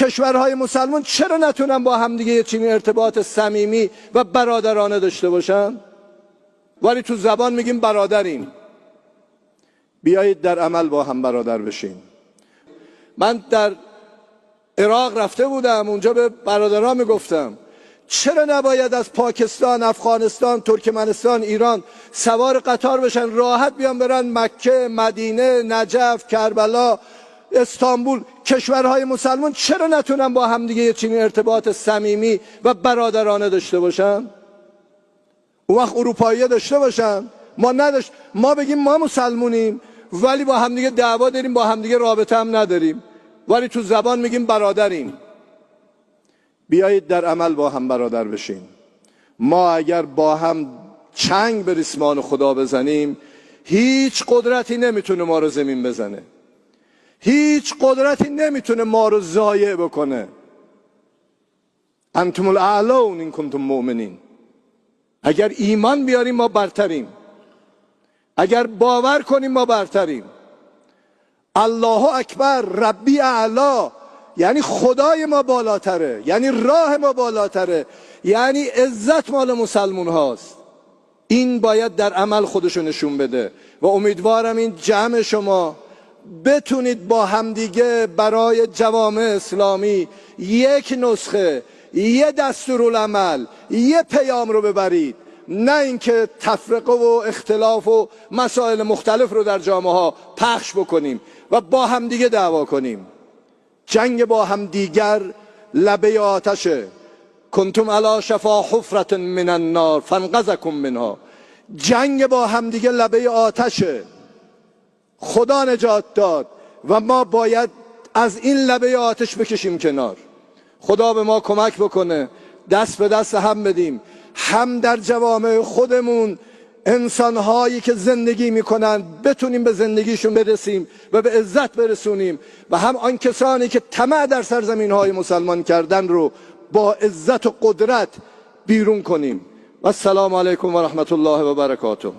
کشورهای مسلمان چرا نتونن با همدیگه یه چنین ارتباط صمیمی و برادرانه داشته باشن؟ ولی تو زبان میگیم برادریم. بیایید در عمل با هم برادر بشیم. من در عراق رفته بودم، اونجا به برادران میگفتم چرا نباید از پاکستان، افغانستان، ترکمنستان، ایران سوار قطار بشن، راحت بیان برن مکه، مدینه، نجف، کربلا، استانبول. کشورهای مسلمان چرا نتونن با همدیگه یه چنین ارتباط صمیمی و برادرانه داشته باشن؟ اون وقت اروپایی داشته باشن، ما نداشت. ما بگیم ما مسلمونیم ولی با همدیگه دعوا داریم، با همدیگه رابطه هم نداریم، ولی تو زبان میگیم برادریم. بیایید در عمل با هم برادر بشیم. ما اگر با هم چنگ به ریسمان خدا بزنیم، هیچ قدرتی نمیتونه ما رو زمین بزنه، هیچ قدرتی نمیتونه ما رو ضایع بکنه. انتم الاعلون ان کنتم مؤمنین. اگر ایمان بیاریم ما برتریم، اگر باور کنیم ما برتریم. الله اکبر، ربی اعلا، یعنی خدای ما بالاتره، یعنی راه ما بالاتره، یعنی عزت مال مسلمون هاست. این باید در عمل خودشو نشون بده و امیدوارم این جمع شما بتونید با همدیگه برای جوامع اسلامی یک نسخه، یه دستورالعمل، یه پیام رو ببرید، نه اینکه تفرقه و اختلاف و مسائل مختلف رو در جامعه ها پخش بکنیم و با همدیگه دعوا کنیم. جنگ با همدیگر لبه آتشه. کنتم علی شفا حفرة من النار فانقذکم منها. جنگ با همدیگه لبه آتشه. خدا نجات داد و ما باید از این لبه آتش بکشیم کنار. خدا به ما کمک بکنه، دست به دست هم بدیم، هم در جوامع خودمون انسانهایی که زندگی میکنن بتونیم به زندگیشون برسیم و به عزت برسونیم، و هم آن کسانی که طمع در سرزمین های مسلمان کردن رو با عزت و قدرت بیرون کنیم. و السلام علیکم و رحمت الله و برکاته.